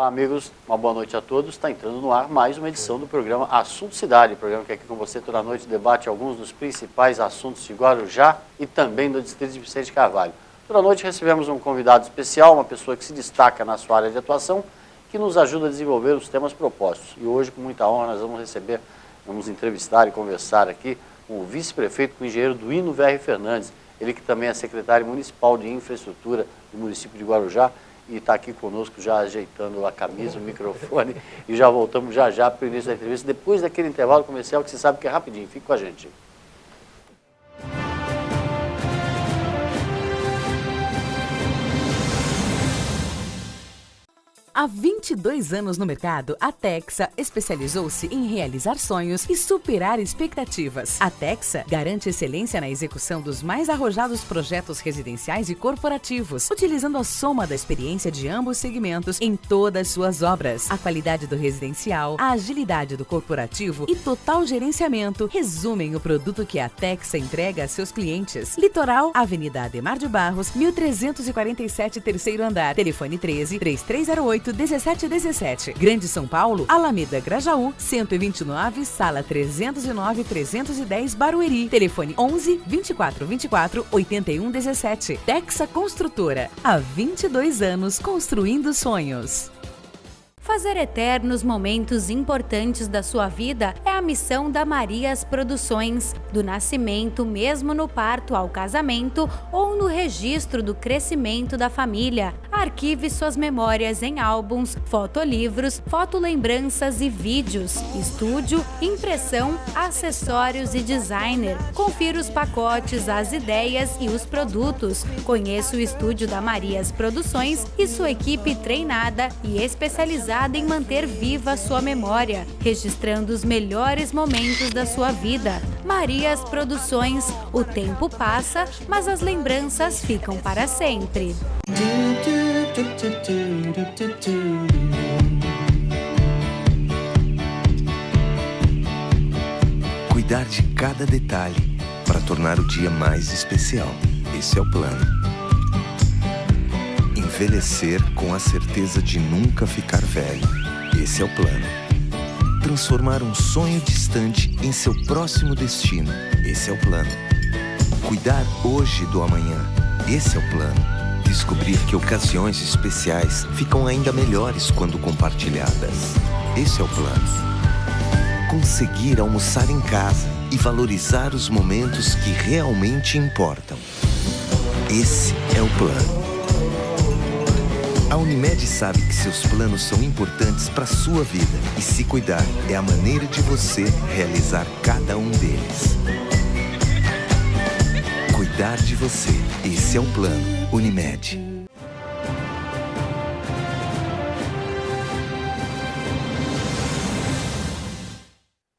Amigos, uma boa noite a todos. Está entrando no ar mais uma edição do programa Assunto Cidade, programa que aqui com você toda noite debate alguns dos principais assuntos de Guarujá e também do distrito de Vicente Carvalho. Toda noite recebemos um convidado especial, uma pessoa que se destaca na sua área de atuação, que nos ajuda a desenvolver os temas propostos. E hoje, com muita honra, nós vamos entrevistar e conversar aqui com o vice-prefeito, com o engenheiro Duino Verri Fernandes, ele que também é secretário municipal de infraestrutura do município de Guarujá, e está aqui conosco já ajeitando a camisa, o microfone, e já voltamos já para o início da entrevista, depois daquele intervalo comercial que você sabe que é rapidinho. Fique com a gente. Há 22 anos no mercado, a Texa especializou-se em realizar sonhos e superar expectativas. A Texa garante excelência na execução dos mais arrojados projetos residenciais e corporativos, utilizando a soma da experiência de ambos segmentos em todas suas obras. A qualidade do residencial, a agilidade do corporativo e total gerenciamento resumem o produto que a Texa entrega a seus clientes. Litoral, Avenida Ademar de Barros, 1347, terceiro andar. Telefone 13-3308-1717. Grande São Paulo, Alameda Grajaú, 129, sala 309-310, Barueri. Telefone 11-2424-8117. Texa Construtora. Há 22 anos construindo sonhos. Fazer eternos momentos importantes da sua vida é a missão da Marias Produções. Do nascimento, mesmo no parto ao casamento ou no registro do crescimento da família. Arquive suas memórias em álbuns, fotolivros, fotolembranças e vídeos. Estúdio, impressão, acessórios e designer. Confira os pacotes, as ideias e os produtos. Conheça o estúdio da Marias Produções e sua equipe treinada e especializada em manter viva a sua memória, registrando os melhores momentos da sua vida. Marias Produções, o tempo passa, mas as lembranças ficam para sempre. Cuidar de cada detalhe para tornar o dia mais especial. Esse é o plano. Envelhecer com a certeza de nunca ficar velho. Esse é o plano. Transformar um sonho distante em seu próximo destino. Esse é o plano. Cuidar hoje do amanhã. Esse é o plano. Descobrir que ocasiões especiais ficam ainda melhores quando compartilhadas. Esse é o plano. Conseguir almoçar em casa e valorizar os momentos que realmente importam. Esse é o plano. A Unimed sabe que seus planos são importantes para a sua vida e se cuidar é a maneira de você realizar cada um deles. Cuidar de você. Esse é o plano. Unimed.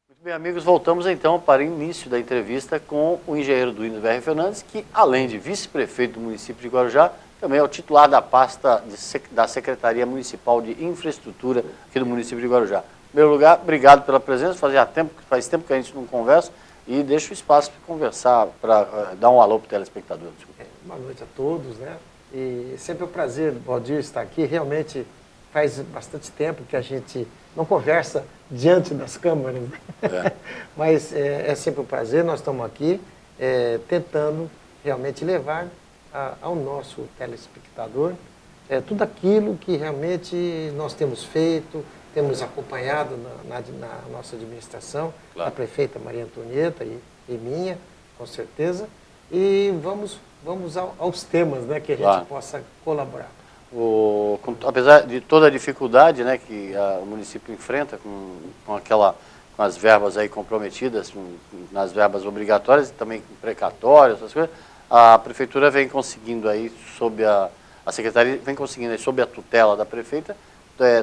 Muito bem, amigos, voltamos então para o início da entrevista com o engenheiro Duino Verri Fernandes, que além de vice-prefeito do município de Guarujá, também é o titular da pasta da Secretaria Municipal de Infraestrutura aqui do município de Guarujá. Em primeiro lugar, obrigado pela presença, faz tempo que a gente não conversa e deixa o espaço para conversar, para dar um alô para o telespectador. Boa noite a todos, né? E sempre é um prazer, Valdir, estar aqui. Realmente faz bastante tempo que a gente não conversa diante das câmeras, né? Mas é sempre um prazer, nós estamos aqui tentando realmente levar ao nosso telespectador tudo aquilo que realmente nós temos feito, temos acompanhado na nossa administração, claro. A prefeita Maria Antonieta e minha, com certeza, e vamos aos temas, né, que a gente claro. Possa colaborar. Apesar de toda a dificuldade, né, que o município enfrenta com as verbas aí comprometidas, nas verbas obrigatórias e também precatórias, essas coisas, a prefeitura vem conseguindo aí, a secretaria vem conseguindo aí, sob a tutela da prefeita,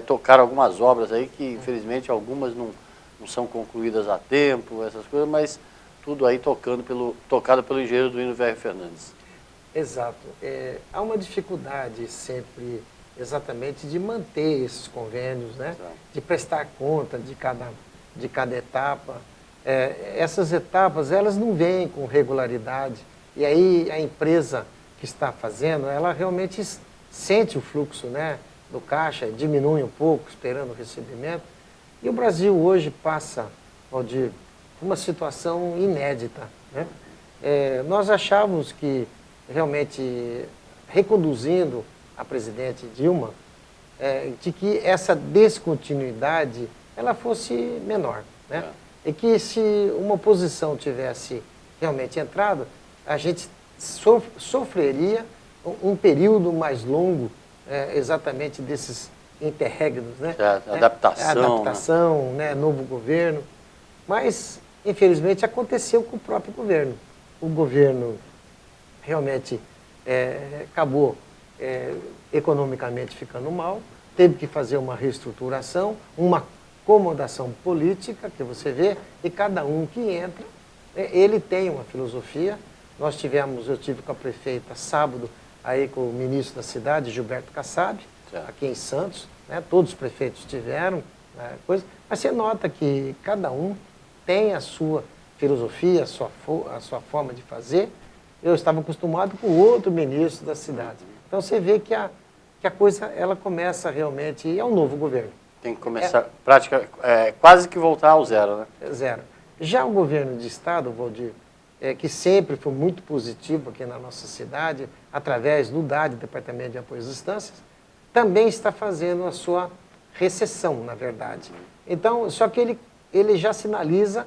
tocar algumas obras aí que, infelizmente, algumas não são concluídas a tempo, essas coisas, mas tudo aí tocado pelo engenheiro Duino Verri Fernandes. Exato. Há uma dificuldade sempre, exatamente, de manter esses convênios, né? Exato. De prestar conta de cada etapa. Essas etapas, elas não vêm com regularidade. E aí a empresa que está fazendo, ela realmente sente o fluxo, né, do caixa, diminui um pouco, esperando o recebimento. E o Brasil hoje passa, Valdir, uma situação inédita, né? Nós achávamos que realmente reconduzindo a presidente Dilma, de que essa descontinuidade ela fosse menor, né? E que se uma oposição tivesse realmente entrado, a gente sofreria um período mais longo, exatamente desses interregnos, né? Adaptação, né? Novo governo. Mas, infelizmente, aconteceu com o próprio governo. O governo realmente acabou economicamente ficando mal, teve que fazer uma reestruturação, uma acomodação política, que você vê, e cada um que entra, ele tem uma filosofia. Eu tive com a prefeita sábado, aí com o ministro da cidade, Gilberto Kassab, aqui em Santos, né? Todos os prefeitos tiveram, né, coisa, mas você nota que cada um tem a sua filosofia, a sua forma de fazer. Eu estava acostumado com outro ministro da cidade. Então você vê que a coisa ela começa realmente, é um novo governo. Tem que começar, quase que voltar ao zero, né? Zero. Já o governo de estado, Valdir, que sempre foi muito positivo aqui na nossa cidade, através do DAD, Departamento de Apoio às Instâncias, também está fazendo a sua recessão, na verdade. Então, só que ele já sinaliza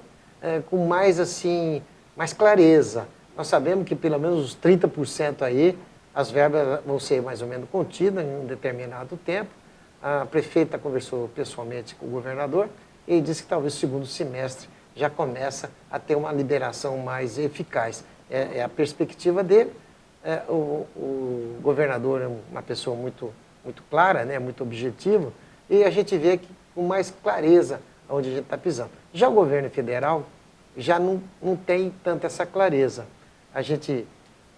com mais clareza. Nós sabemos que pelo menos os 30% aí, as verbas vão ser mais ou menos contidas em um determinado tempo. A prefeita conversou pessoalmente com o governador e disse que talvez o segundo semestre já começa a ter uma liberação mais eficaz. É a perspectiva dele. O governador é uma pessoa muito clara, né, muito objetiva, e a gente vê que, com mais clareza onde a gente está pisando. Já o governo federal já não tem tanta essa clareza. A gente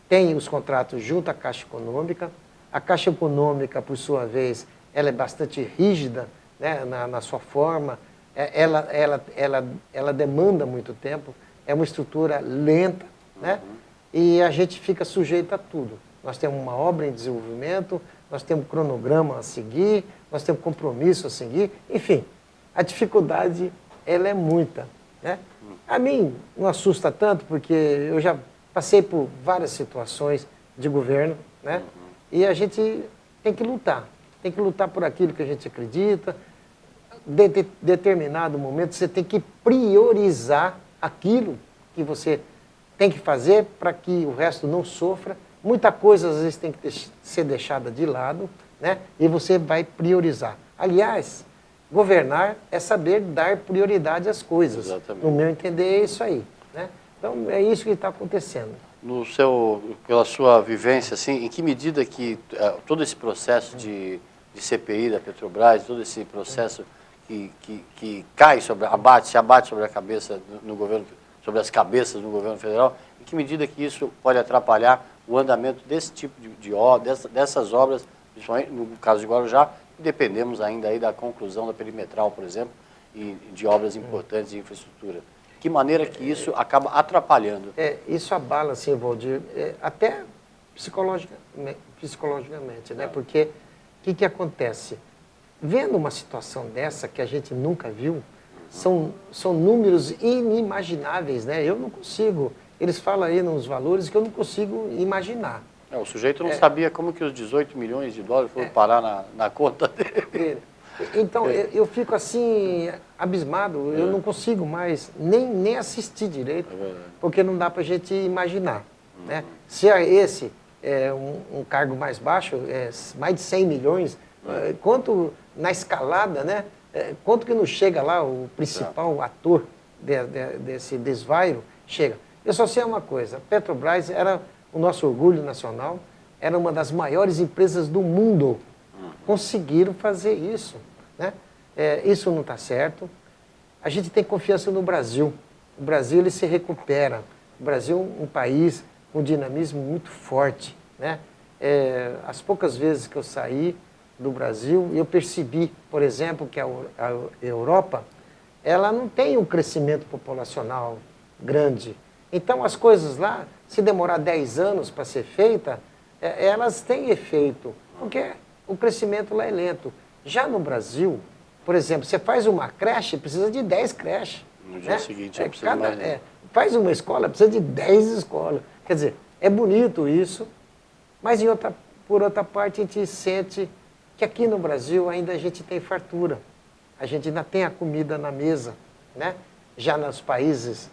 tem os contratos junto à Caixa Econômica. A Caixa Econômica, por sua vez, ela é bastante rígida, né, na sua forma. Ela demanda muito tempo, é uma estrutura lenta, né? E a gente fica sujeito a tudo. Nós temos uma obra em desenvolvimento, nós temos um cronograma a seguir, nós temos compromisso a seguir, enfim, a dificuldade ela é muita, né? A mim não assusta tanto, porque eu já passei por várias situações de governo, né? E a gente tem que lutar por aquilo que a gente acredita. Determinado momento você tem que priorizar aquilo que você tem que fazer para que o resto não sofra. Muita coisa às vezes tem que ser deixada de lado, né? E você vai priorizar. Aliás, governar é saber dar prioridade às coisas. Exatamente. No meu entender é isso aí, né? Então é isso que está acontecendo. Pela sua vivência, assim, em que medida que todo esse processo de CPI da Petrobras, todo esse processo que se abate sobre a cabeça no governo, sobre as cabeças do governo federal, em que medida que isso pode atrapalhar o andamento desse tipo dessas obras, principalmente no caso de Guarujá, dependemos ainda aí da conclusão da perimetral, por exemplo, e de obras importantes de infraestrutura. Que maneira que isso acaba atrapalhando? Isso abala, assim, Valdir, até psicologicamente, né? Porque o que acontece? Vendo uma situação dessa que a gente nunca viu, são números inimagináveis, né? Eu não consigo, eles falam aí nos valores que eu não consigo imaginar. O sujeito não sabia como que os 18 milhões de dólares foram parar na conta dele. Então, eu fico assim, abismado, eu não consigo mais nem assistir direito, porque não dá para a gente imaginar, né? Se esse é um cargo mais baixo, mais de 100 milhões, quanto na escalada, né? Quanto que não chega lá o principal ator desse desvairo, chega. Eu só sei uma coisa, a Petrobras era o nosso orgulho nacional, era uma das maiores empresas do mundo. Conseguiram fazer isso, né? Isso não está certo. A gente tem confiança no Brasil. O Brasil ele se recupera. O Brasil é um país com dinamismo muito forte, né? As poucas vezes que eu saí do Brasil, eu percebi, por exemplo, que a Europa ela não tem um crescimento populacional grande. Então, as coisas lá, se demorar 10 anos para ser feita, elas têm efeito. Porque o crescimento lá é lento. Já no Brasil, por exemplo, você faz uma creche, precisa de 10 creches. No dia seguinte já precisa mais. Faz uma escola, precisa de 10 escolas. Quer dizer, é bonito isso, mas por outra parte a gente sente que aqui no Brasil ainda a gente tem fartura. A gente ainda tem a comida na mesa, né? Já nos países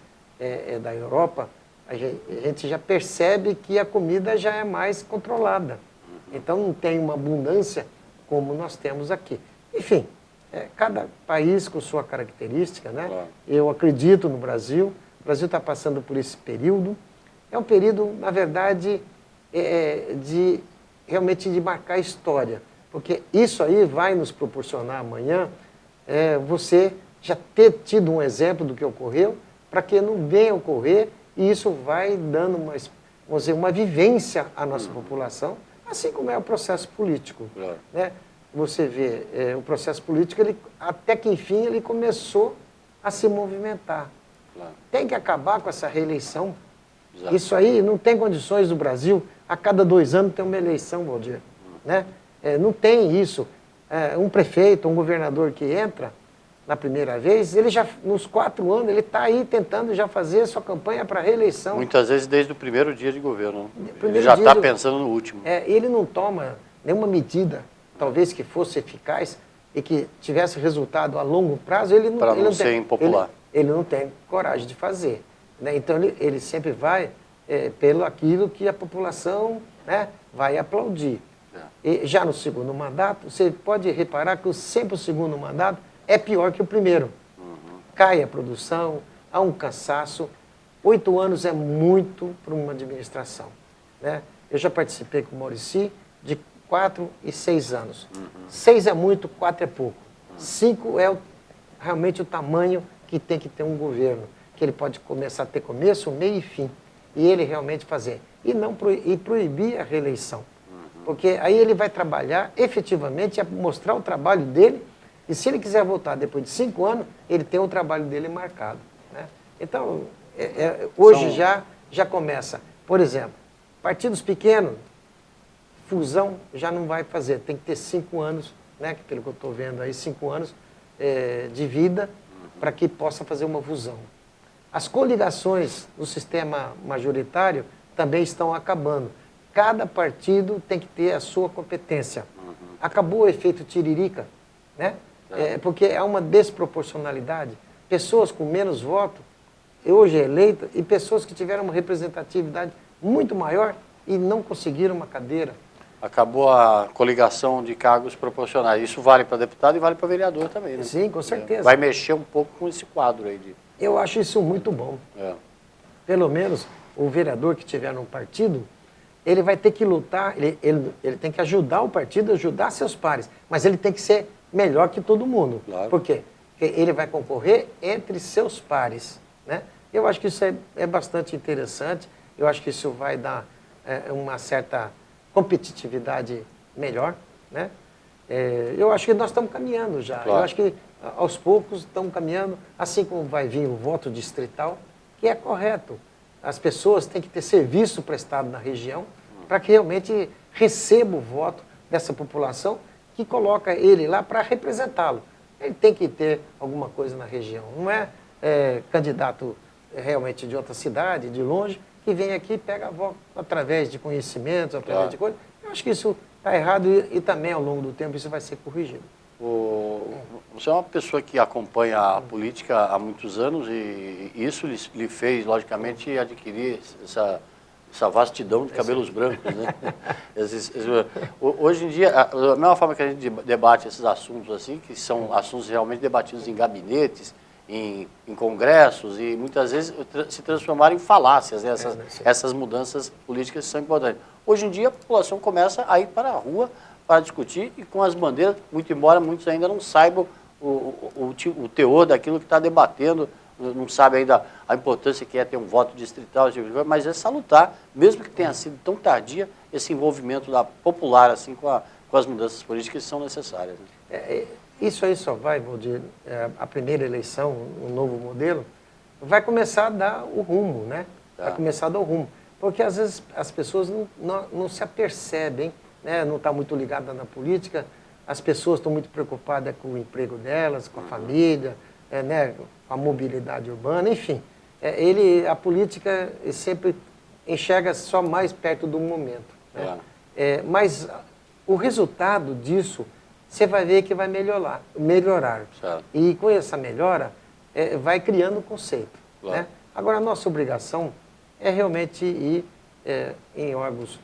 da Europa, a gente já percebe que a comida já é mais controlada. Então não tem uma abundância como nós temos aqui. Enfim, cada país com sua característica, né? Claro. Eu acredito no Brasil. O Brasil está passando por esse período. É um período, na verdade, realmente de marcar história. Porque isso aí vai nos proporcionar amanhã você já ter tido um exemplo do que ocorreu, para que não venha ocorrer, e isso vai dando uma vivência à nossa população, assim como é o processo político. Claro. Né? Você vê, o processo político, até que enfim, ele começou a se movimentar. Claro. Tem que acabar com essa reeleição. Exato. Isso aí não tem condições do Brasil, a cada 2 anos tem uma eleição, Valdir. Né? Não tem isso. Um prefeito, um governador que entra na primeira vez, ele já, nos 4 anos, ele está aí tentando já fazer sua campanha para reeleição. Muitas vezes desde o primeiro dia de governo. Primeiro Ele já dia está pensando no último. Ele não toma nenhuma medida, talvez que fosse eficaz e que tivesse resultado a longo prazo, ele não, para ele não não ser tem, impopular. Ele não tem coragem de fazer. Né? Então ele sempre vai pelo aquilo que a população, né, vai aplaudir. E já no segundo mandato, você pode reparar que sempre o segundo mandato é pior que o primeiro. Cai a produção, há um cansaço. 8 anos é muito para uma administração. Né? Eu já participei com o Maurici de 4 e 6 anos. 6 é muito, 4 é pouco. 5 é realmente o tamanho que tem que ter um governo, que ele pode começar a ter começo, meio e fim. E ele realmente fazer. E proibir a reeleição. Porque aí ele vai trabalhar efetivamente, mostrar o trabalho dele, e se ele quiser voltar depois de 5 anos, ele tem o trabalho dele marcado. Né? Então, hoje já começa. Por exemplo, partidos pequenos, fusão já não vai fazer, tem que ter 5 anos, né, pelo que eu estou vendo aí, 5 anos de vida para que possa fazer uma fusão. As coligações no sistema majoritário também estão acabando. Cada partido tem que ter a sua competência. Acabou o efeito tiririca, né? Porque há uma desproporcionalidade. Pessoas com menos voto, hoje é eleita, e pessoas que tiveram uma representatividade muito maior e não conseguiram uma cadeira. Acabou a coligação de cargos proporcionais. Isso vale para deputado e vale para vereador também, né? Sim, com certeza. Vai mexer um pouco com esse quadro aí. Eu acho isso muito bom. Pelo menos o vereador que tiver num partido, ele vai ter que lutar, ele tem que ajudar o partido, ajudar seus pares, mas ele tem que ser melhor que todo mundo. Claro. Por quê? Porque ele vai concorrer entre seus pares. Né? Eu acho que isso é bastante interessante, eu acho que isso vai dar uma certa competitividade melhor. Né? Eu acho que nós estamos caminhando já. Claro. Eu acho que aos poucos estamos caminhando, assim como vai vir o voto distrital, que é correto. As pessoas têm que ter serviço prestado na região para que realmente receba o voto dessa população que coloca ele lá para representá-lo. Ele tem que ter alguma coisa na região. Não é candidato realmente de outra cidade, de longe, que vem aqui e pega a voto através de conhecimentos, através de coisas. Eu acho que isso está errado e também ao longo do tempo isso vai ser corrigido. Você é uma pessoa que acompanha a política há muitos anos e isso lhe fez, logicamente, adquirir essa vastidão de cabelos brancos, né? Hoje em dia, da mesma forma que a gente debate esses assuntos assim, que são assuntos realmente debatidos em gabinetes, em congressos e muitas vezes se transformaram em falácias, né? Essas mudanças políticas são importantes. Hoje em dia a população começa a ir para a rua para discutir e com as bandeiras, muito embora muitos ainda não saibam o teor daquilo que está debatendo, não sabe ainda a importância que é ter um voto distrital, mas é salutar, mesmo que tenha sido tão tardia, esse envolvimento popular assim, com as mudanças políticas que são necessárias. Né? Isso aí só vai, Valdir, a primeira eleição, um novo modelo, vai começar a dar o rumo, né? Vai começar a dar o rumo. Porque às vezes as pessoas não se apercebem né, não está muito ligada na política, as pessoas estão muito preocupadas com o emprego delas, com a família, né, com a mobilidade urbana, enfim. A política sempre enxerga só mais perto do momento. Né? Mas o resultado disso, você vai ver que vai melhorar. Certo. E com essa melhora, vai criando conceito. Né? Agora, a nossa obrigação é realmente ir em órgãos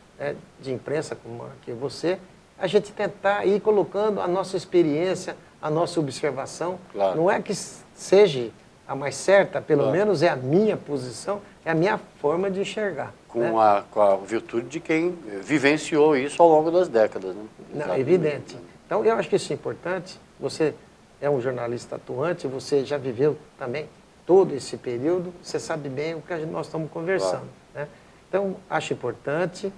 de imprensa, como aqui você, a gente tentar ir colocando a nossa experiência, a nossa observação. Claro. Não é que seja a mais certa, pelo menos é a minha posição, é a minha forma de enxergar. Com a virtude de quem vivenciou isso ao longo das décadas. Né? Não, é evidente. Então, eu acho que isso é importante. Você é um jornalista atuante, você já viveu também todo esse período, você sabe bem o que nós estamos conversando. Né? Então, acho importante,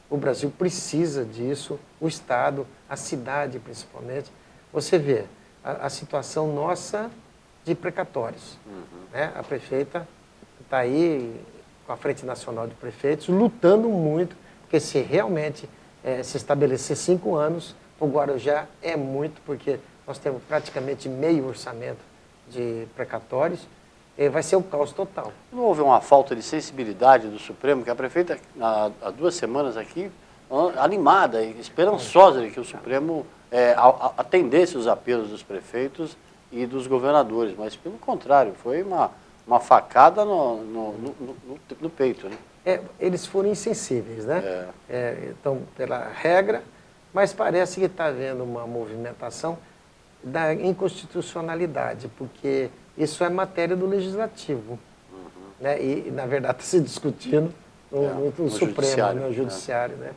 o Brasil precisa disso, o Estado, a cidade principalmente. Você vê a situação nossa de precatórios. Né? A prefeita está aí com a Frente Nacional de Prefeitos, lutando muito, porque se realmente se estabelecer 5 anos, o Guarujá é muito, porque nós temos praticamente meio orçamento de precatórios, vai ser o caos total. Não houve uma falta de sensibilidade do Supremo, que a prefeita, há 2 semanas aqui, animada e esperançosa de que o Supremo atendesse os apelos dos prefeitos e dos governadores, mas pelo contrário, foi uma facada no peito. Né? Eles foram insensíveis, né? Então, pela regra, mas parece que está havendo uma movimentação da inconstitucionalidade, porque isso é matéria do Legislativo. Né? E, na verdade, está se discutindo no Supremo, no Judiciário. Né?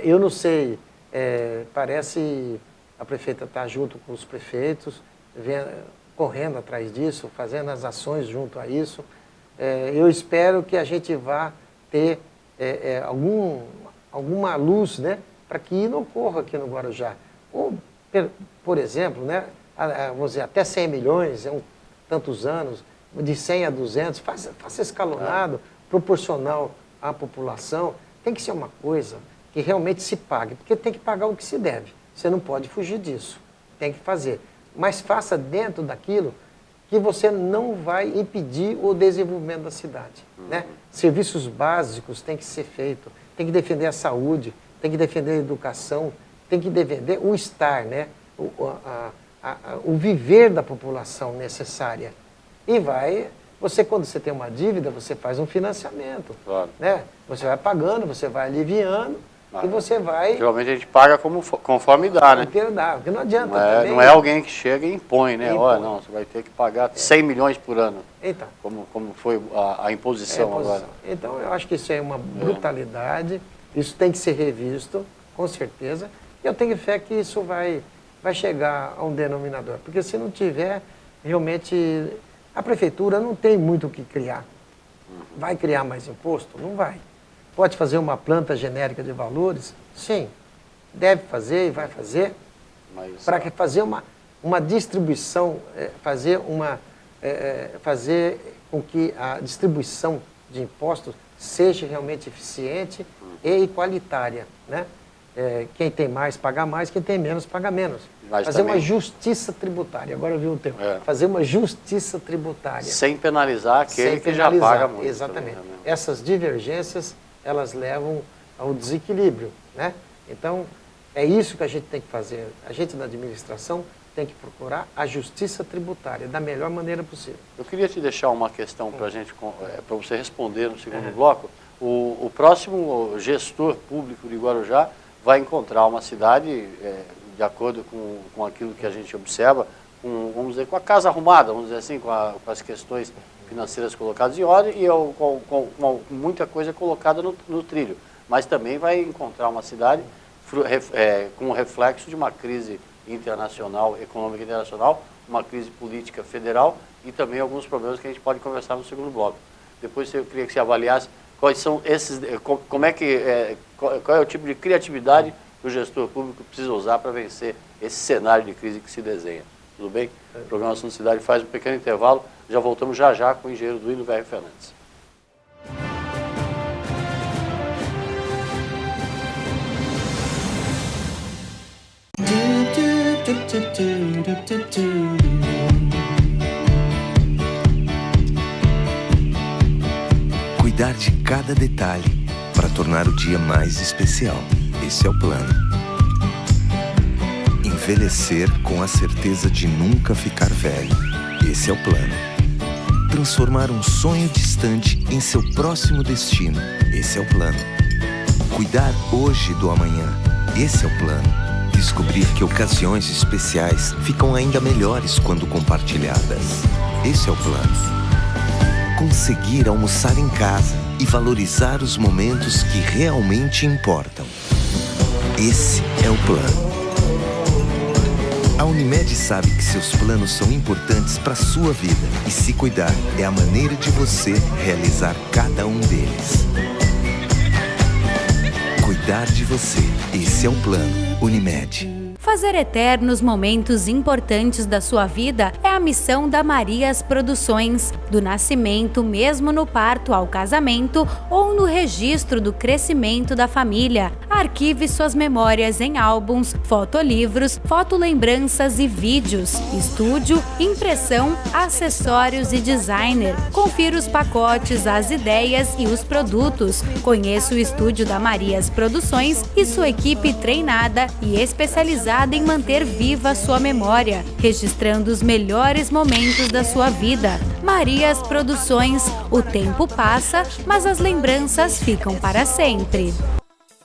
Eu não sei, parece a prefeita está junto com os prefeitos, correndo atrás disso, fazendo as ações junto a isso. Eu espero que a gente vá ter alguma luz, né, para que não ocorra aqui no Guarujá. Ou, por exemplo, né, vamos dizer, até 100 milhões, tantos anos, de 100 a 200, faça escalonado, proporcional à população. Tem que ser uma coisa que realmente se pague, porque tem que pagar o que se deve. Você não pode fugir disso, tem que fazer. Mas faça dentro daquilo que você não vai impedir o desenvolvimento da cidade. Né? Serviços básicos têm que ser feitos, tem que defender a saúde, tem que defender a educação, tem que defender o estar, né? O viver da população necessária. E quando você tem uma dívida, você faz um financiamento. Claro. Né? Você vai pagando, você vai aliviando. E você vai... Geralmente a gente paga conforme dá, né? Porque não adianta também... Não é alguém que chega e impõe, né? Olha, não, você vai ter que pagar 100 milhões por ano. Então, como foi a imposição agora. Então, eu acho que isso é uma brutalidade, isso tem que ser revisto, com certeza. E eu tenho fé que isso vai chegar a um denominador. Porque se não tiver, realmente, a prefeitura não tem muito o que criar. Vai criar mais imposto? Não vai. Pode fazer uma planta genérica de valores? Sim, deve fazer e vai fazer. Para fazer uma distribuição, fazer com que a distribuição de impostos seja realmente eficiente e igualitária. Né? Quem tem mais, paga mais, quem tem menos, paga menos. Mas fazer também... uma justiça tributária, agora viu o termo. Fazer uma justiça tributária. Sem penalizar aquele que já paga muito. Exatamente. Essas divergências, elas levam ao desequilíbrio, né? Então, é isso que a gente tem que fazer. A gente da administração tem que procurar a justiça tributária da melhor maneira possível. Eu queria te deixar uma questão para você responder no segundo bloco. O próximo gestor público de Guarujá vai encontrar uma cidade, de acordo com aquilo que a gente observa, vamos dizer, com a casa arrumada, vamos dizer assim, com as questões financeiras colocadas em ordem e com muita coisa colocada no trilho. Mas também vai encontrar uma cidade com o reflexo de uma crise internacional, econômica internacional, uma crise política federal e também alguns problemas que a gente pode conversar no segundo bloco. Depois eu queria que você avaliasse quais são esses, qual é o tipo de criatividade que o gestor público precisa usar para vencer esse cenário de crise que se desenha. Tudo bem? O programa Assunto Cidade faz um pequeno intervalo. Já voltamos já com o engenheiro Duílio Verri Fernandes. Cuidar de cada detalhe para tornar o dia mais especial. Esse é o plano. Envelhecer com a certeza de nunca ficar velho. Esse é o plano. Transformar um sonho distante em seu próximo destino. Esse é o plano. Cuidar hoje do amanhã. Esse é o plano. Descobrir que ocasiões especiais ficam ainda melhores quando compartilhadas. Esse é o plano. Conseguir almoçar em casa e valorizar os momentos que realmente importam. Esse é o plano. A Unimed sabe que seus planos são importantes para a sua vida e se cuidar é a maneira de você realizar cada um deles. Cuidar de você. Esse é o plano. Unimed. Fazer eternos momentos importantes da sua vida é a missão da Marias Produções. Do nascimento, mesmo no parto ao casamento ou no registro do crescimento da família. Arquive suas memórias em álbuns, fotolivros, fotolembranças e vídeos. Estúdio, impressão, acessórios e designer. Confira os pacotes, as ideias e os produtos. Conheça o estúdio da Marias Produções e sua equipe treinada e especializada em manter viva sua memória, registrando os melhores momentos da sua vida. Marias Produções, o tempo passa, mas as lembranças ficam para sempre.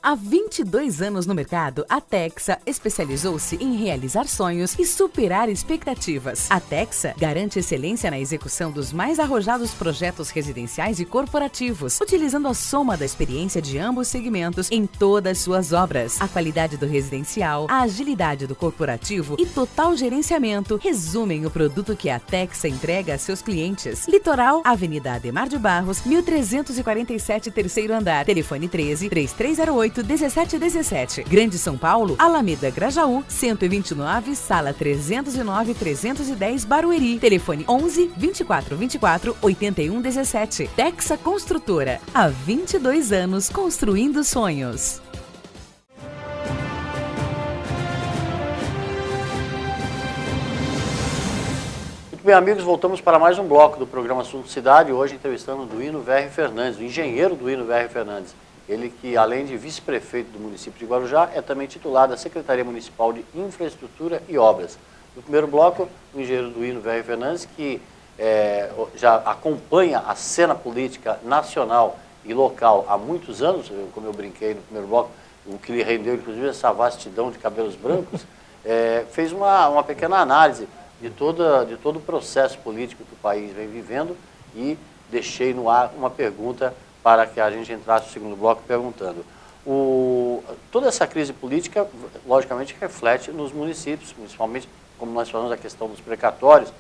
Há 22 anos no mercado, a Texa especializou-se em realizar sonhos e superar expectativas. A Texa garante excelência na execução dos mais arrojados projetos residenciais e corporativos, utilizando a soma da experiência de ambos segmentos em todas suas obras. A qualidade do residencial, a agilidade do corporativo e total gerenciamento resumem o produto que a Texa entrega a seus clientes. Litoral, Avenida Ademar de Barros, 1347, terceiro andar. Telefone 13-3308-1717. Grande São Paulo, Alameda Grajaú, 129, sala 309-310, Barueri. Telefone 11-2424-8117. Texa Construtora. Há 22 anos construindo sonhos. Muito bem, amigos, voltamos para mais um bloco do programa Assunto Cidade. Hoje entrevistando o Duíno Verri Fernandes, o engenheiro Duíno Verri Fernandes. Ele que, além de vice-prefeito do município de Guarujá, é também titular da Secretaria Municipal de Infraestrutura e Obras. No primeiro bloco, o engenheiro Duíno Verri Fernandes, que já acompanha a cena política nacional e local há muitos anos, como eu brinquei no primeiro bloco, o que lhe rendeu, inclusive, essa vastidão de cabelos brancos, fez uma pequena análise de todo o processo político que o país vem vivendo e deixei no ar uma pergunta para que a gente entrasse no segundo bloco perguntando. Toda essa crise política, logicamente, reflete nos municípios, principalmente, como nós falamos, a questão dos precatórios,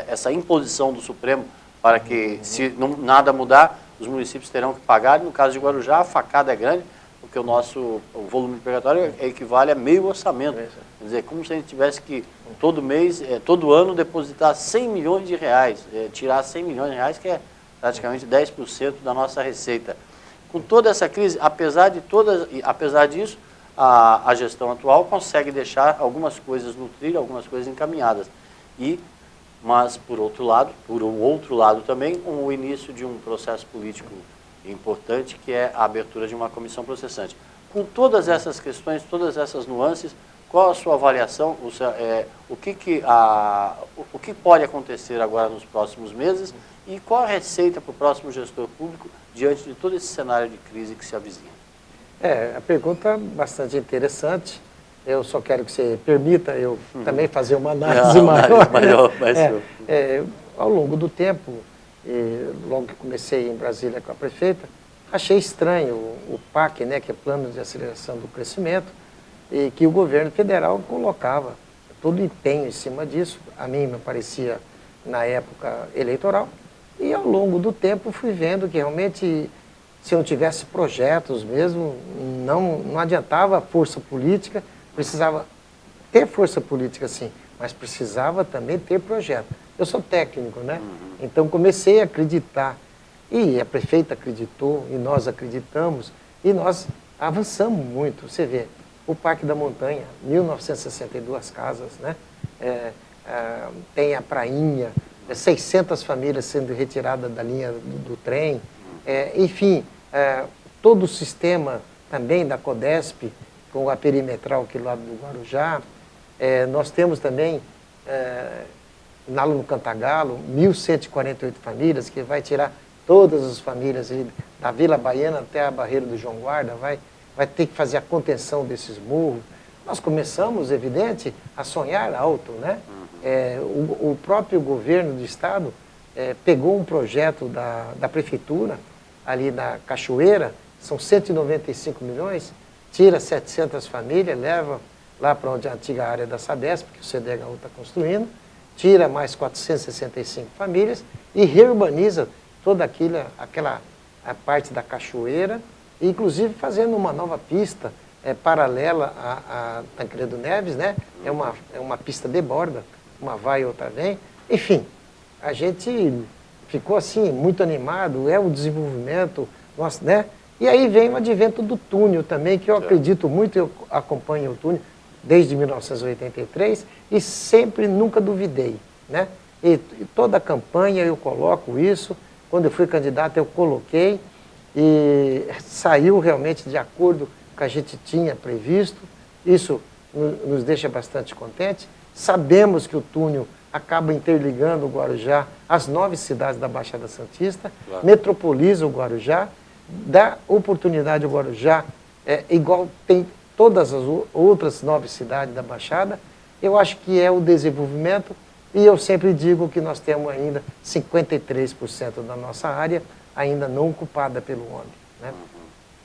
essa imposição do Supremo para que, se nada mudar, os municípios terão que pagar. No caso de Guarujá, a facada é grande, porque o volume de precatório equivale a meio orçamento. Quer dizer, como se a gente tivesse que, todo mês, todo ano, depositar 100 milhões de reais, tirar 100 milhões de reais, que é praticamente 10% da nossa receita. Com toda essa crise, apesar disso, a gestão atual consegue deixar algumas coisas no trilho, algumas coisas encaminhadas. Mas, por um outro lado também, o início de um processo político importante, que é a abertura de uma comissão processante. Com todas essas questões, todas essas nuances, qual a sua avaliação? O que pode acontecer agora nos próximos meses e qual a receita para o próximo gestor público diante de todo esse cenário de crise que se avizinha? A pergunta é bastante interessante. Eu só quero que você permita eu também fazer uma análise maior. Ao longo do tempo, logo que comecei em Brasília com a prefeita, achei estranho o PAC, né, que é Plano de Aceleração do Crescimento, e que o governo federal colocava todo empenho em cima disso. A mim me parecia na época eleitoral. E ao longo do tempo fui vendo que realmente, se eu não tivesse projetos mesmo, não adiantava força política, precisava ter força política sim, mas precisava também ter projeto. Eu sou técnico, né? Então comecei a acreditar, e a prefeita acreditou, e nós acreditamos, e nós avançamos muito. Você vê, o Parque da Montanha, 1962 casas, né? Tem a prainha, 600 famílias sendo retiradas da linha do trem, enfim, todo o sistema também da Codesp, com a perimetral aqui do lado do Guarujá. Nós temos também, lá no Cantagalo, 1.148 famílias, que vai tirar todas as famílias aí, da Vila Baiana até a Barreira do João Guarda, vai ter que fazer a contenção desses morros. Nós começamos, evidente, a sonhar alto, né? O próprio governo do estado pegou um projeto da prefeitura, ali na Cachoeira, são 195 milhões, tira 700 famílias, leva lá para onde a antiga área da Sabesp, que o CDHU está construindo, tira mais 465 famílias e reurbaniza toda aquela parte da Cachoeira, inclusive fazendo uma nova pista paralela a Tancredo Neves, né? É uma pista de borda, uma vai e outra vem. Enfim, a gente ficou assim muito animado, o desenvolvimento, né? E aí vem o advento do túnel também, que eu acredito muito, eu acompanho o túnel desde 1983 e sempre, nunca duvidei, né? E toda a campanha eu coloco isso, quando eu fui candidato eu coloquei e saiu realmente de acordo com o que a gente tinha previsto, isso nos deixa bastante contente. Sabemos que o túnel acaba interligando o Guarujá às 9 cidades da Baixada Santista, metropoliza o Guarujá, dá oportunidade ao Guarujá, igual tem todas as outras 9 cidades da Baixada. Eu acho que é o desenvolvimento, e eu sempre digo que nós temos ainda 53% da nossa área ainda não ocupada pelo homem, né?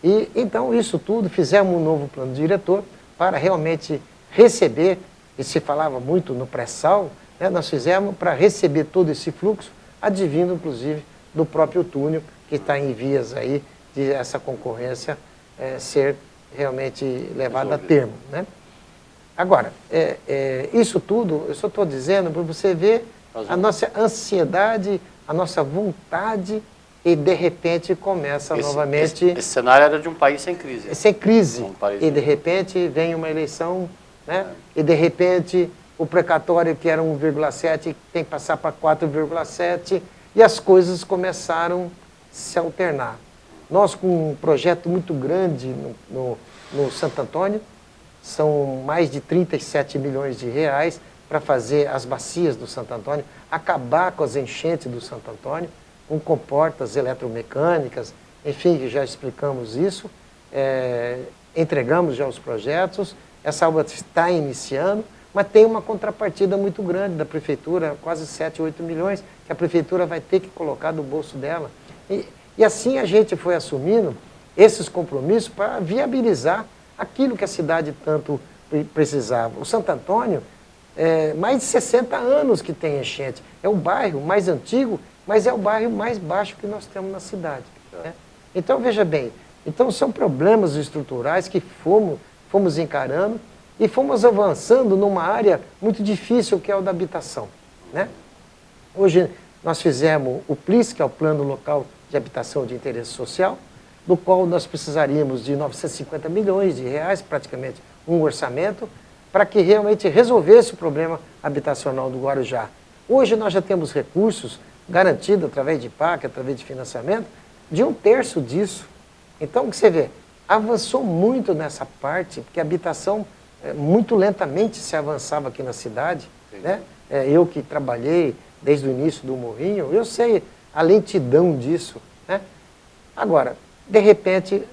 E então isso tudo, fizemos um novo plano diretor para realmente receber, e se falava muito no pré-sal, né? Nós fizemos para receber todo esse fluxo, advindo inclusive do próprio túnel, que está em vias aí de essa concorrência ser realmente levada a termo, né? Agora, isso tudo, eu só estou dizendo para você ver a nossa ansiedade, a nossa vontade, e de repente começa novamente... Esse cenário era de um país sem crise. Sem crise. E de repente vem uma eleição, né? E de repente o precatório, que era 1,7, tem que passar para 4,7, e as coisas começaram a se alternar. Nós, com um projeto muito grande no Santo Antônio, são mais de 37 milhões de reais para fazer as bacias do Santo Antônio, acabar com as enchentes do Santo Antônio, com comportas eletromecânicas, enfim, já explicamos isso, entregamos já os projetos, essa obra está iniciando, mas tem uma contrapartida muito grande da prefeitura, quase 7, 8 milhões, que a prefeitura vai ter que colocar do bolso dela. E assim a gente foi assumindo esses compromissos para viabilizar aquilo que a cidade tanto precisava. O Santo Antônio, mais de 60 anos que tem enchente. É o bairro mais antigo, mas é o bairro mais baixo que nós temos na cidade, né? Então, veja bem, então são problemas estruturais que fomos encarando e fomos avançando numa área muito difícil, que é o da habitação, né? Hoje nós fizemos o PLIS, que é o Plano Local de Habitação de Interesse Social, do qual nós precisaríamos de 950 milhões de reais, praticamente um orçamento, para que realmente resolvesse o problema habitacional do Guarujá. Hoje nós já temos recursos garantidos através de PAC, através de financiamento, de 1/3 disso. Então, o que você vê, avançou muito nessa parte, porque a habitação muito lentamente se avançava aqui na cidade, né? Eu que trabalhei desde o início do Morrinho, eu sei a lentidão disso, né? Agora, de repente,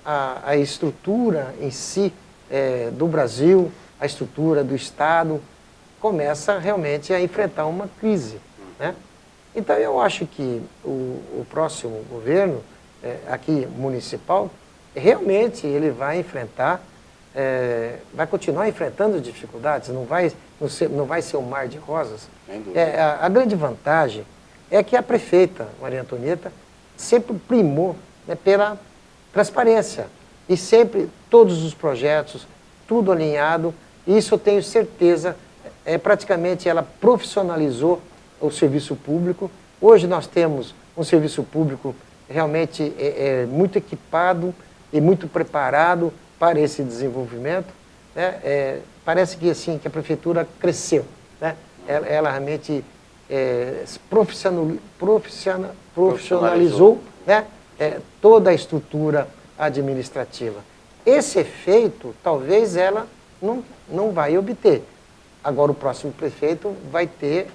a estrutura em si do Brasil, a estrutura do Estado, começa realmente a enfrentar uma crise, né? Então, eu acho que o próximo governo, aqui municipal, realmente ele vai enfrentar, vai continuar enfrentando dificuldades, não vai ser um mar de rosas. A grande vantagem é que a prefeita, Maria Antonieta, sempre primou, né, pela transparência, e sempre todos os projetos, tudo alinhado, e isso eu tenho certeza, praticamente ela profissionalizou o serviço público. Hoje nós temos um serviço público realmente muito equipado e muito preparado para esse desenvolvimento, né? Parece que, assim, que a prefeitura cresceu, né? Ela realmente se profissionalizou, né? Toda a estrutura administrativa. Esse efeito, talvez ela não vai obter. Agora, o próximo prefeito vai ter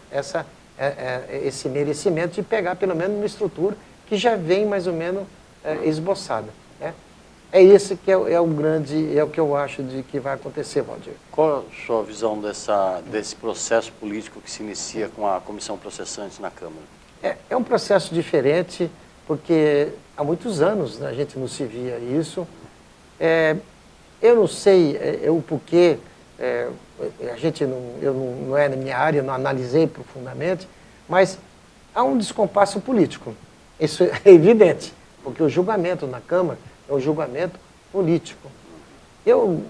esse merecimento de pegar, pelo menos, uma estrutura que já vem mais ou menos esboçada, né? É esse que é o que eu acho de que vai acontecer, Valdir. Qual a sua visão desse processo político que se inicia com a comissão processante na Câmara? É um processo diferente, porque há muitos anos, né, a gente não se via isso. Eu não sei o porquê, não é na minha área, não analisei profundamente, mas há um descompasso político. Isso é evidente, porque o julgamento na Câmara é um julgamento político. Eu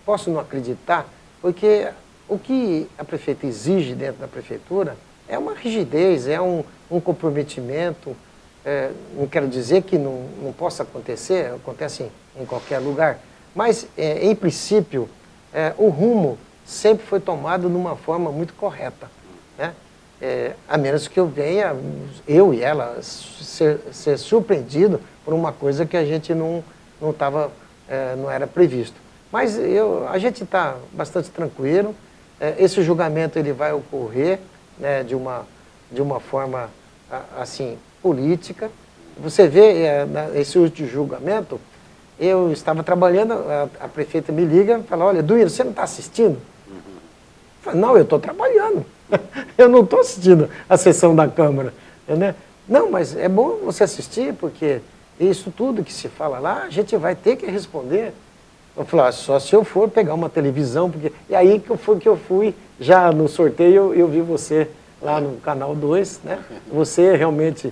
posso não acreditar, porque o que a prefeita exige dentro da prefeitura é uma rigidez, é um comprometimento. Não quero dizer que não possa acontecer, acontece em qualquer lugar, mas, em princípio, o rumo sempre foi tomado de uma forma muito correta, né? A menos que eu venha, eu e ela, ser surpreendido por uma coisa que a gente não era previsto. Mas a gente está bastante tranquilo. Esse julgamento ele vai ocorrer, né, de uma forma assim, política. Você vê, esse último julgamento, eu estava trabalhando, a prefeita me liga e fala, olha, Duílio, você não está assistindo? Eu falo, não, eu estou trabalhando. Eu não estou assistindo a sessão da Câmara, né? Não, mas é bom você assistir, porque isso tudo que se fala lá, a gente vai ter que responder. Eu falei, só se eu for pegar uma televisão, porque... E aí que eu fui, já no sorteio, eu vi você lá no Canal 2, né? Você realmente,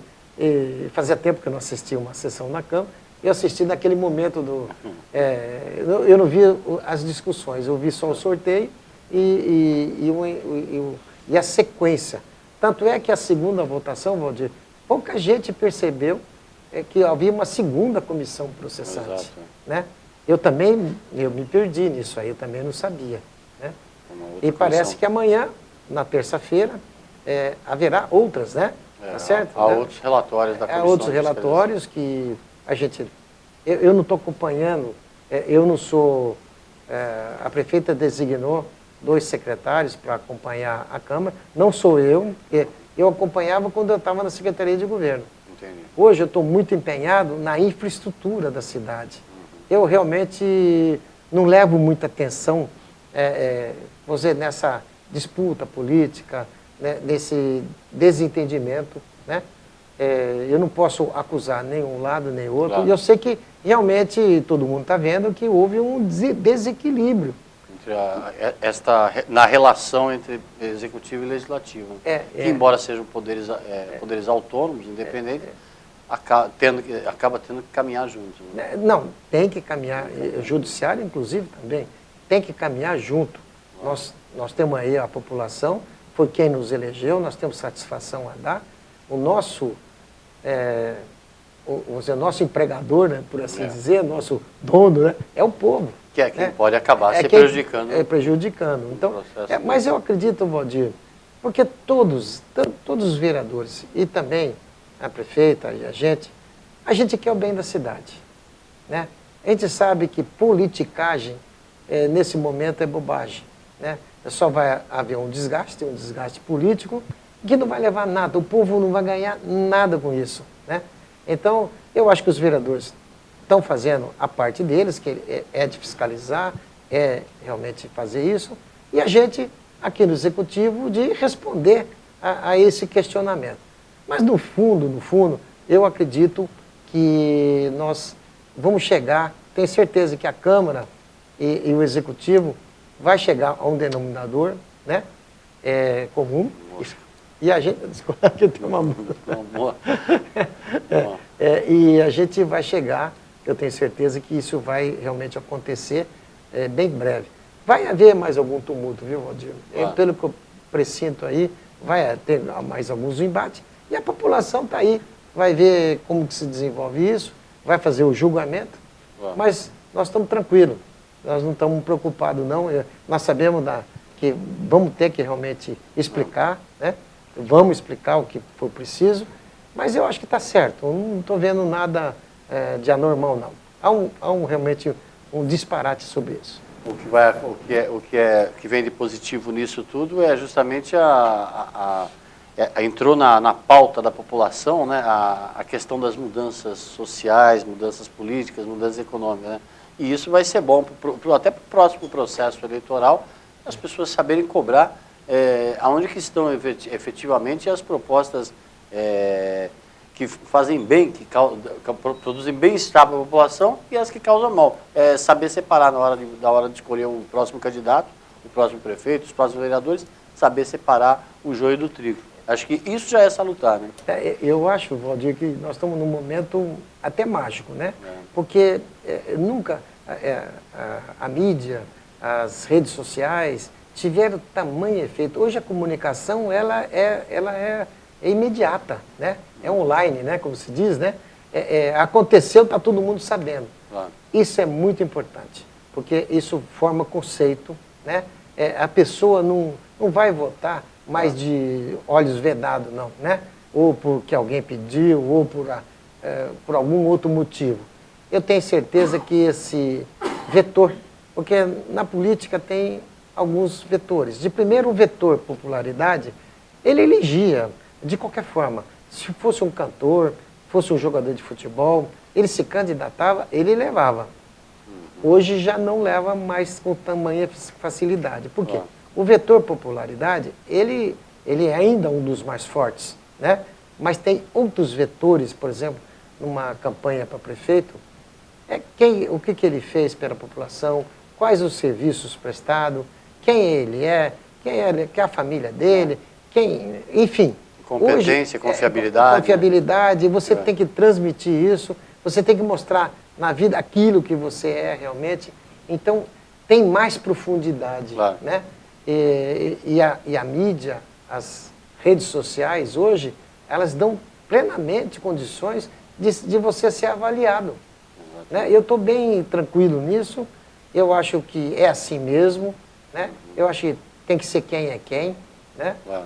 fazia tempo que eu não assistia uma sessão na Câmara, eu assisti naquele momento eu não vi as discussões, eu vi só o sorteio e a sequência. Tanto é que a segunda votação, Valdir, pouca gente percebeu que havia uma segunda comissão processante. Exato. Né? Eu me perdi nisso aí, eu também não sabia. Né? E parece que amanhã, na terça-feira, haverá outras, né? Tá certo? Há outros relatórios da comissão. Há outros relatórios que a gente... Eu não estou acompanhando, eu não sou... a prefeita designou 2 secretários para acompanhar a Câmara, não sou eu acompanhava quando eu estava na Secretaria de Governo. Entendi. Hoje eu estou muito empenhado na infraestrutura da cidade. Eu realmente não levo muita atenção vamos dizer, nessa disputa política, né, nesse desentendimento, né? Eu não posso acusar nem um lado nem outro, claro. E eu sei que realmente todo mundo está vendo que houve um desequilíbrio. Na relação entre executivo e legislativo, que embora sejam poderes autônomos, independentes, acaba tendo que caminhar juntos. Né? Não, tem que caminhar, o judiciário inclusive também, tem que caminhar junto. Nós temos aí a população, foi quem nos elegeu, nós temos satisfação a dar. O nosso, nosso empregador, né, por assim dizer, nosso dono, né, é o povo. Que é quem pode acabar se prejudicando. Prejudicando. Então, mas eu acredito, Valdir, porque todos os vereadores e também a prefeita e a gente quer o bem da cidade. Né? A gente sabe que politicagem, nesse momento, é bobagem. Né? Só vai haver um desgaste político, que não vai levar nada, o povo não vai ganhar nada com isso. Né? Então, eu acho que os vereadores estão fazendo a parte deles, que é de fiscalizar, realmente fazer isso, e a gente, aqui no Executivo, de responder a esse questionamento. Mas, no fundo, eu acredito que nós vamos chegar, tenho certeza que a Câmara e o Executivo vai chegar a um denominador, né, comum. E a gente... Desculpa, aqui tem uma música. E a gente vai chegar, eu tenho certeza que isso vai realmente acontecer bem breve. Vai haver mais algum tumulto, viu, Valdir? Pelo que eu presinto aí, vai ter mais alguns embates. E a população está aí, vai ver como que se desenvolve isso, vai fazer o julgamento. Claro. Mas nós estamos tranquilos, nós não estamos preocupados não, nós sabemos que vamos ter que realmente explicar, né? Vamos explicar o que for preciso, mas eu acho que está certo, eu não estou vendo nada de anormal não. Há realmente um disparate sobre isso. O que vem de positivo nisso tudo é justamente entrou na pauta da população, né, a questão das mudanças sociais, mudanças políticas, mudanças econômicas, né? E isso vai ser bom até para o próximo processo eleitoral, as pessoas saberem cobrar aonde que estão efetivamente as propostas que fazem bem, que produzem bem-estar para a população e as que causam mal. Saber separar na hora de escolher o próximo candidato, o próximo prefeito, os próximos vereadores, saber separar o joio do trigo. Acho que isso já é salutar, né? Eu acho, Valdir, que nós estamos num momento até mágico, né? Porque nunca a mídia, as redes sociais tiveram tamanho efeito. Hoje a comunicação ela é imediata, né? É online, né? Como se diz, né? Aconteceu, está todo mundo sabendo. Claro. Isso é muito importante, porque isso forma conceito, né? A pessoa não vai votar mais de olhos vedados, não, né? Ou porque alguém pediu, ou por algum outro motivo. Eu tenho certeza que esse vetor, porque na política tem alguns vetores. De primeiro, o vetor popularidade, ele elegia, de qualquer forma. Se fosse um cantor, fosse um jogador de futebol, ele se candidatava, ele levava. Hoje já não leva mais com tamanha facilidade. Por quê? O vetor popularidade, ele é ainda um dos mais fortes, né? Mas tem outros vetores, por exemplo, numa campanha para prefeito, o que ele fez pela população, quais os serviços prestados, quem ele é, quem é a família dele, enfim. Competência, confiabilidade. Confiabilidade, você tem que transmitir isso, você tem que mostrar na vida aquilo que você é realmente. Então, tem mais profundidade, claro, né? E a mídia, as redes sociais hoje, elas dão plenamente condições de você ser avaliado. Né? Eu estou bem tranquilo nisso, eu acho que é assim mesmo, né? Eu acho que tem que ser quem é quem, né? Claro.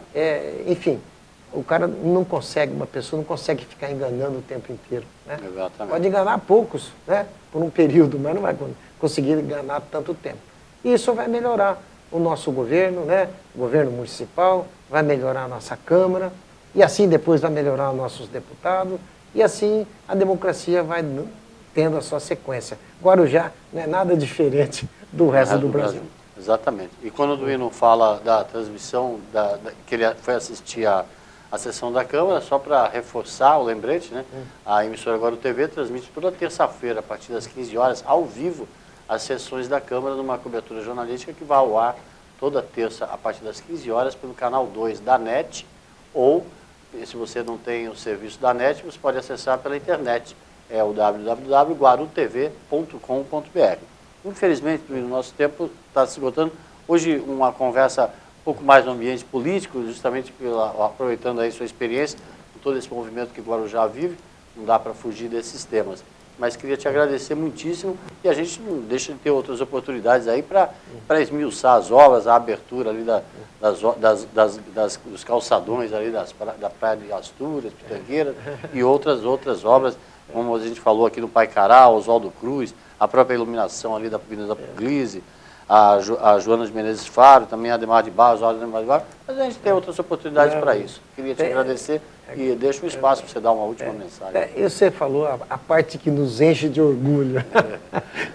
Enfim, o cara não consegue, uma pessoa não consegue ficar enganando o tempo inteiro. Né? Exatamente. Pode enganar poucos, né? Por um período, mas não vai conseguir enganar tanto tempo. E isso vai melhorar o nosso governo, né? O governo municipal, vai melhorar a nossa Câmara, e assim depois vai melhorar os nossos deputados, e assim a democracia vai tendo a sua sequência. Guarujá não é nada diferente do resto do Brasil. Exatamente. E quando o Duíno fala da transmissão, que ele foi assistir a sessão da Câmara, só para reforçar o lembrete, né? A emissora Agora TV transmite toda terça-feira, a partir das 15 horas, ao vivo, as sessões da Câmara numa cobertura jornalística que vai ao ar toda terça, a partir das 15 horas, pelo canal 2 da NET, ou, se você não tem o serviço da NET, você pode acessar pela internet, é o www.guarutv.com.br. Infelizmente, o nosso tempo está se esgotando. Hoje, uma conversa um pouco mais no ambiente político, justamente aproveitando aí sua experiência, com todo esse movimento que Guarujá vive, não dá para fugir desses temas. Mas queria te agradecer muitíssimo e a gente não deixa de ter outras oportunidades aí para esmiuçar as obras, a abertura ali dos calçadões ali da Praia de Astúrias, Pitangueira e outras obras, como a gente falou aqui no Paicará, Oswaldo Cruz, a própria iluminação ali da Avenida Puglisi, a Joana de Menezes Faro, também a Ademar de Barros, mas a gente tem outras oportunidades para isso. Queria te agradecer e deixo um espaço para você dar uma última mensagem. Você falou a parte que nos enche de orgulho,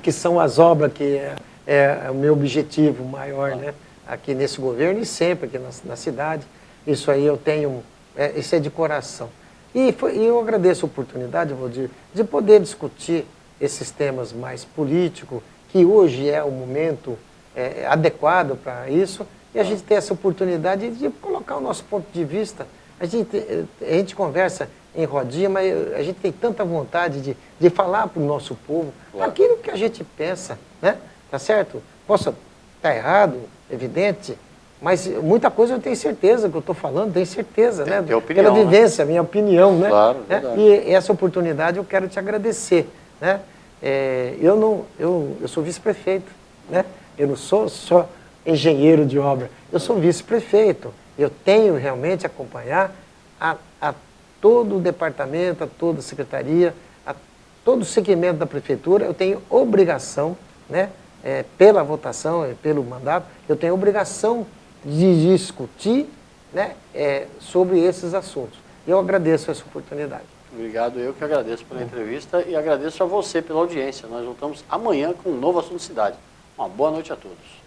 que são as obras que é o meu objetivo maior, né? Aqui nesse governo e sempre aqui na cidade. Isso aí eu tenho, isso é de coração. E eu agradeço a oportunidade, Valdir, de poder discutir esses temas mais políticos, que hoje é o momento adequado para isso, e a gente tem essa oportunidade de colocar o nosso ponto de vista. A gente conversa em rodinha, mas a gente tem tanta vontade de falar para o nosso povo aquilo que a gente pensa, né? Tá certo? Posso estar errado, evidente, mas muita coisa eu tenho certeza que eu estou falando, tenho certeza, né? Opinião, pela vivência, minha opinião, né? Claro, E essa oportunidade eu quero te agradecer, né? eu sou vice-prefeito, né? Eu não sou só engenheiro de obra, eu sou vice-prefeito. Eu tenho realmente que acompanhar a todo o departamento, a toda a secretaria, a todo o segmento da prefeitura. Eu tenho obrigação, né? Pela votação, pelo mandato, eu tenho obrigação de discutir, né? Sobre esses assuntos. Eu agradeço essa oportunidade. Obrigado, eu que agradeço pela entrevista e agradeço a você pela audiência. Nós voltamos amanhã com um novo Assunto Cidade. Uma boa noite a todos.